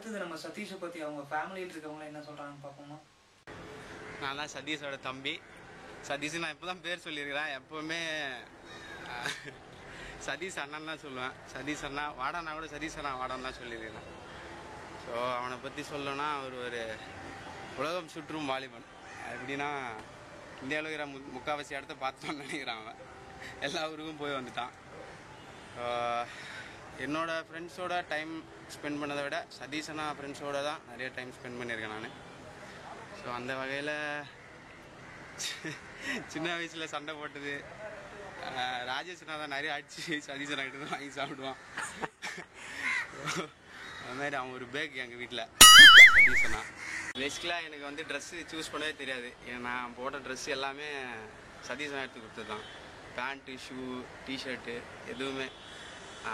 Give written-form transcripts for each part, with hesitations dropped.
அடுத்தது நம்ம சதீஷை பற்றி அவங்க ஃபேமிலியில் இருக்கவங்க என்ன சொல்கிறாங்கன்னு பார்ப்போமா. நான் தான் சதீஷோட தம்பி. சதீஷ் நான் இப்போ தான் பேர் சொல்லியிருக்கிறேன். எப்போவுமே சதீஷ் அண்ணன் தான் சொல்லுவேன். சதீஷ் அண்ணா வாடானா கூட சதீஷ் அண்ணா வாடான்னு தான் சொல்லியிருக்கிறேன். ஸோ அவனை பற்றி சொல்லணும்னா அவர் ஒரு உலகம் சுற்றும் வாலிபன். எப்படின்னா இந்தியாவில் இருக்கிற முக்கால்வாசி இடத்த பார்த்துட்டோன்னு நினைக்கிறான். அவன் எல்லா ஊருக்கும் போய் வந்துட்டான். என்னோடய ஃப்ரெண்ட்ஸோட டைம் ஸ்பெண்ட் பண்ணதை விட சதீஷ் அண்ணா ஃப்ரெண்ட்ஸோடு தான் நிறைய டைம் ஸ்பெண்ட் பண்ணியிருக்கேன் நான். ஸோ அந்த வகையில் சின்ன வயசில் சண்டை போட்டது ராஜேஷ்னா தான் நிறைய அடிச்சு சதீஷ் அண்ணா கிட்ட தான் வாங்கி சாப்பிடுவான். அதுமாதிரி அவன் ஒரு பேக் எங்கள் வீட்டில் சதீஷ் அண்ணா. பேசிக்கலாக எனக்கு வந்து ட்ரெஸ்ஸு சூஸ் பண்ணவே தெரியாது. நான் போட்ட ட்ரெஸ்ஸு எல்லாமே சதீஷ் அண்ணா எடுத்து கொடுத்தது தான். பேண்ட்டு, ஷூ, டிஷர்ட்டு எதுவுமே.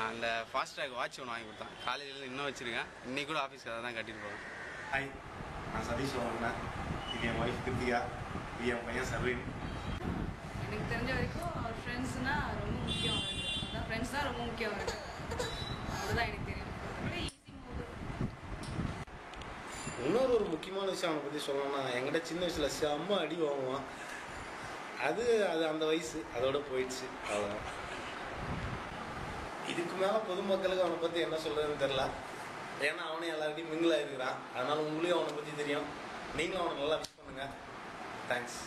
அந்த ஃபாஸ்ட்ராக் வாட்ச் ஒன்று வாங்கி கொடுத்தான். காலேஜில் இன்னும் வச்சுருக்கேன். இன்றைக்கி கூட ஆஃபீஸ்க்கு அதை தான் கட்டிட்டு போவேன். ஹாய், நான் சதீஷ் வரேன். இது என் ஒய்ஃப் கிருத்திகா, இது என் பையன் சர்வீன். எனக்கு தெரிஞ்ச வரைக்கும் அவர் ஃப்ரெண்ட்ஸ்னா ரொம்ப முக்கியம். அதான் ஃப்ரெண்ட்ஸ் தான் ரொம்ப முக்கியம். அதுதான் எனக்கு தெரியும். இன்னொரு முக்கியமான விஷயம் அவனை பற்றி சொல்லணும்னா, என்கிட்ட சின்ன வயசில் செம்ம அடி வாங்குவான். அது அந்த வயசு அதோட போயிடுச்சு, அவ்வளோதான். இதுக்கு மேலே பொதுமக்களுக்கு அவனை பற்றி என்ன சொல்கிறதுன்னு தெரில. ஏன்னா அவனே எல்லாருக்கிட்டையும் மிங்கிள் ஆகிருக்கிறான். அதனால் உங்களையும் அவனை பற்றி தெரியும். நீங்களும் அவனை நல்லா விஷ் பண்ணுங்கள். தேங்க்ஸ்.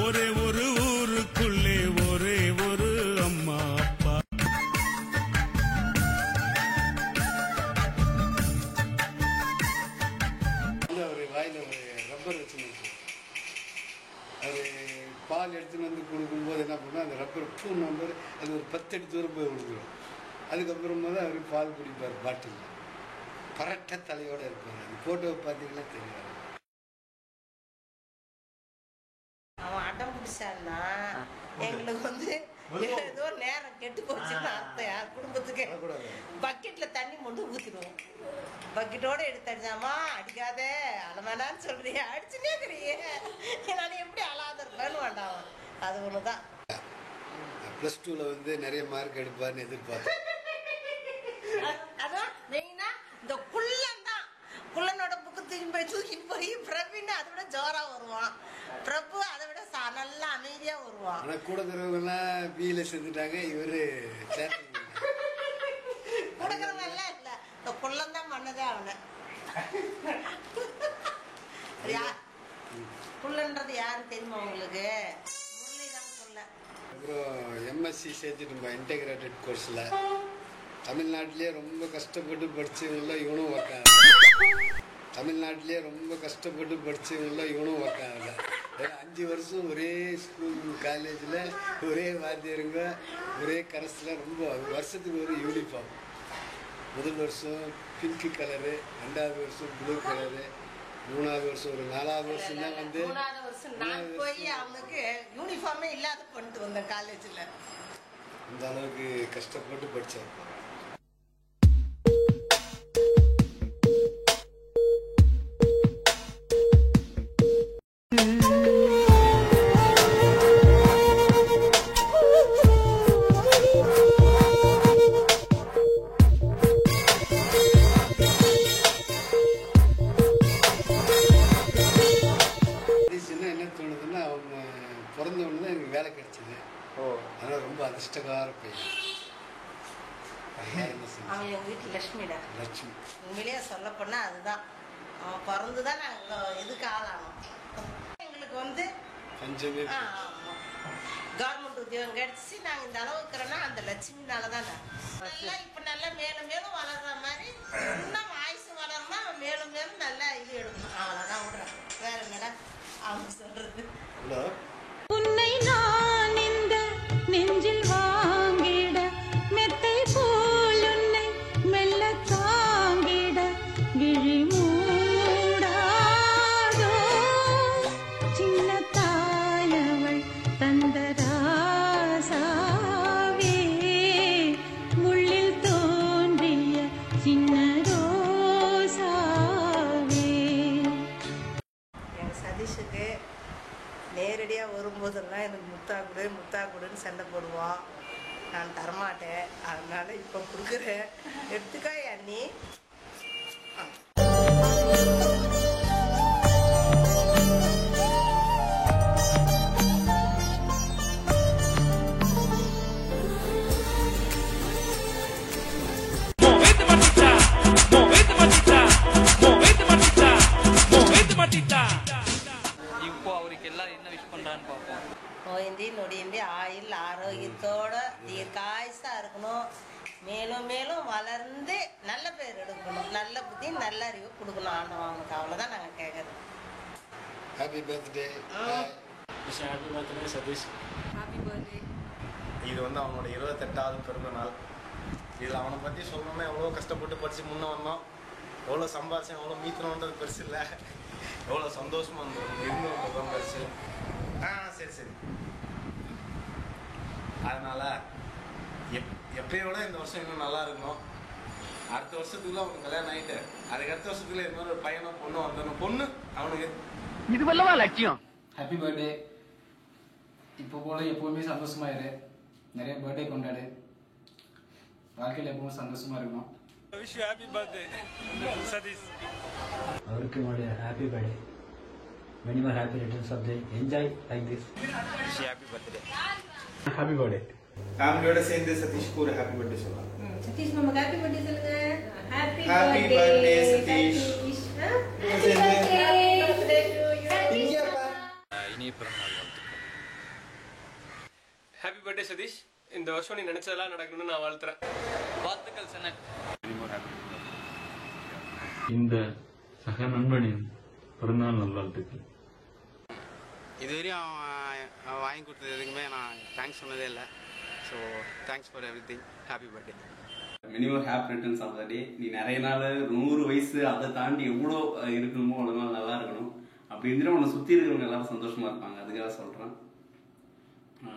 ஒரே ஒரு ஊருக்குள்ளே ஒரே ஒரு அம்மா அப்பா. அவர் வாயில் ஒரு ரப்பர் வச்சுருந்துச்சு. அது பால் எடுத்துன்னு வந்து கொடுக்கும்போது என்ன பண்ணால் அந்த ரப்பர் பூ நம்பர் அது ஒரு 10 அடி தூரம் போய் கொடுக்குறோம். அதுக்கப்புறமா தான் அவர் பால் குடிப்பார் பாட்டில். பரட்ட தலையோடு இருப்பார். அந்த ஃபோட்டோவை பார்த்தீங்கன்னா தெரியாது. அவன் அடம் பிடிச்சான்னா எங்களுக்கு வந்து ஏதோ நேரம் கெட்டு போச்சுன்னு அர்த்தம். யார் குடும்பத்துக்கு பக்கெட்ல தண்ணி மட்டும் ஊத்திடுவோம். பக்கெட்டோட எடுத்து அடிச்சாமா அடிக்காத அழவேணான்னு சொல்றிய அடிச்சுனே இருக்கிறியே நான் எப்படி அழாத இருப்பேன்னு வேண்டாம். அது ஒண்ணுதான். +2ல வந்து நிறைய மார்க் எடுப்பார்னு எதிர்பார்த்தேன். அதான் மெயினா இந்த குள்ளன் தான். குள்ளனோட புக்கு தூக்கிட்டு போய் பிரவீன் அதை விட ஜோரா வருவான். பிரபு அதை விட நல்லா அமைதியா வருவான். ஆனா கூட இருக்கிறவங்கலாம் பியில சேர்ந்துட்டாங்க. இவரு கொடுக்கறவங்க எல்லாம் இல்ல, இந்த குள்ளன் தான் பண்ணதே அவனை. குள்ளன்றது யாரு தெரியுமா உங்களுக்கு? முரளிதான் குள்ள. அப்புறம் MSc சேர்த்துட்டு இன்டெகிரேட்டட் கோர்ஸ்ல தமிழ்நாட்டிலேயே ரொம்ப கஷ்டப்பட்டு படிச்சவங்கள இவனும் ஒர்க்காங்க. தமிழ்நாட்டிலேயே ரொம்ப கஷ்டப்பட்டு படிச்சவங்கள இவனும் ஒர்க்காங்க. 5 வருஷம் ஒரே ஸ்கூல் காலேஜில் ஒரே வாத்தியாருங்க ஒரே கரஸில் ரொம்ப வருஷத்துக்கு ஒரு யூனிஃபார்ம். முதல் வருஷம் பிங்க் கலரு, 2வது வருஷம் ப்ளூ கலரு, 3வது வருஷம் ஒரு 4வது வருஷம் தான் வந்து 3வது வருஷம் நான் போய் அவனுக்கு யூனிஃபார்மே இல்லாத பண்ணிட்டு வந்தேன் காலேஜில். அந்த அளவுக்கு கஷ்டப்பட்டு படித்தேன். என்ன தோணுதுன்னா அவங்க பிறந்த உடனே தான் எனக்கு வேலை கிடைச்சிது. அதனால் ரொம்ப அதிர்ஷ்டகார பையன். அவன் எங்கள் வீட்டு லட்சுமிடா. லட்சுமி உண்மையிலேயே சொல்ல போனால் அதுதான். அவன் பிறந்து தான் நாங்கள் இதுக்கு ஆளானோம். எங்களுக்கு வந்து பஞ்சமே கவர்மெண்ட் உத்தியோகம் கிடைச்சி நாங்கள் இந்த அளவு இருக்கிறோன்னா அந்த லட்சுமினால தான். இப்போ நல்லா மேலும் மேலும் வளர்ற மாதிரி இன்னும் ஆயுசு வளரனா மேலும் மேலும் நல்லா இது எடுக்கணும். அவ்வளோதான் விடுறேன். வேற என்னடா அவங்க சொல்றது. உன்னை நான் இந்த நெஞ்சில் வாங்கிட மெத்தை போல் உன்னை மெல்ல தாங்கிட விழி மூடாதோ சின்ன தாயவள் தந்த ராச ஜாலியாக வரும்போதெல்லாம் எனக்கு முத்தா கொடுன்னு சண்டை போடுவான். நான் தரமாட்டேன், அதனால் இப்போ கொடுக்குறேன், எடுத்துக்கா அண்ணி. இப்போ அவருக்கு எல்லாம் என்ன விஷ் பண்றான்னு பார்ப்போம். நோயந்தி நொடியந்தி ஆயுள் ஆரோக்கியத்தோட தீர்க்காயுசா இருக்கணும். மேலும் மேலும் வளர்ந்து நல்ல பேர் எடுக்கணும், நல்ல புத்தி நல்ல அறிவு கொடுக்கணும் ஆண்டவன் அவனுக்கு. அவ்வளோதான் நாங்கள் கேட்குறது. Happy birthday. Happy birthday Satish. Happy birthday. இது வந்து அவனோட 28வது பிறந்த நாள். இதில் அவனை பற்றி சொல்லணும்னா எவ்வளோ கஷ்டப்பட்டு படித்து முன்னே வந்தோம், எவ்வளோ சம்பாதிச்சேன், எவ்வளோ மீத்தணுன்றது பெருசு இல்லை, எவ்வளோ சந்தோஷமாக இருந்து வந்ததும் பெருசு. சரி அதனால் எப்பயோட இந்த வருஷம் இன்னும் நல்லா இருக்கணும். அடுத்த வருஷத்துக்குள்ள அவனுக்கு கல்யாணம் ஆகிட்டு அதுக்கு அடுத்த வருஷத்துக்குள்ள இன்னொரு பையனோ பொண்ணு வந்தணும். பொண்ணு அவனுக்கு இது வல்லவா லட்சியம். Happy birthday. இப்போ போல எப்பவுமே சந்தோஷமா இரு, நிறைய பர்த்டே கொண்டாடு, வாழ்க்கையில் எப்பவும் சந்தோஷமா இருக்கணும். Wish you happy birthday Satish. அவருக்கு happy birthday. many more happy returns of the day. Enjoy like this. Wish happy birthday. Happy birthday. ஃபேமிலியோட சேர்ந்து சதீஷ்க்கு ஒரு ஹாப்பி பர்த்டே சொல்லலாம். சதீஷ் நமக்கு ஹாப்பி பர்த்டே சொல்லுங்க. Happy birthday Satish. இனிய பிறந்தநாள் வாழ்த்துக்கள். Happy birthday Satish. இந்த வருஷம் நீ நினைச்சதெல்லாம் நடக்கணும்னு நான் வாழ்த்துறேன். வாழ்த்துக்கள் சனத். இந்த சக நண்பனின் பிறந்தநாள் நல்வாழ்த்துக்கள். இதுவரையும் அவன் வாங்கி கொடுத்தது எதுக்குமே நான் தேங்க்ஸ் சொன்னதே இல்லை. So thanks for everything. Happy birthday. Minimum happy returns of the day. நீ நிறைய நாள் 100 வயசு அதை தாண்டி எவ்வளோ இருக்கணுமோ அவ்வளோ நாள் நல்லா இருக்கணும். அப்படி இருந்துட்டு உன்னை சுற்றி இருக்கிறவங்க எல்லாரும் சந்தோஷமா இருப்பாங்க, அதுக்காக சொல்கிறேன்.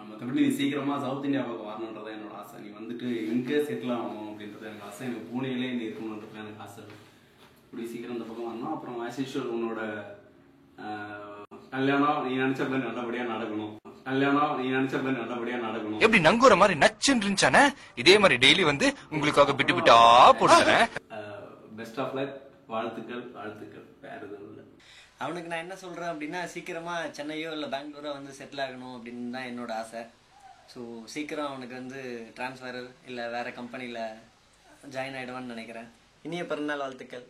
மற்றபடி நீ சீக்கிரமாக சவுத் இந்தியா பக்கம் வரணுன்றதான் என்னோட ஆசை. நீ வந்துட்டு எங்கே செட்டில் ஆகணும் அப்படின்றது எனக்கு ஆசை. எனக்கு பூனேலே நீ இருக்கணுன்றது எனக்கு ஆசை. இப்படி சீக்கிரம் இந்த பக்கம் வரணும். அப்புறம் ஆஸ் யூஷுவல் உன்னோட கல்யாணம் நீ நினைச்சப்ப நல்லபடியா நடக்கணும். எப்படி நங்குற மாதிரி நச்சுன்னு இருந்துச்சானே, இதே மாதிரி டெய்லி வந்து உங்களுக்காக பிட்டு பிட்டா போடுறேன். Best of luck. வாழ்த்துக்கள் வாழ்த்துக்கள். வேற எதுவும் இல்லை. அவனுக்கு நான் என்ன சொல்றேன் அப்படின்னா, சீக்கிரமா சென்னையோ இல்லை பெங்களூரோ வந்து செட்டில் ஆகணும் அப்படின்னு தான் என்னோட ஆசை. ஸோ சீக்கிரம் அவனுக்கு வந்து டிரான்ஸ்ஃபர் இல்லை வேற கம்பெனியில் ஜாயின் ஆகிடுவான்னு நினைக்கிறேன். இனிய பிறந்தநாள் வாழ்த்துக்கள்.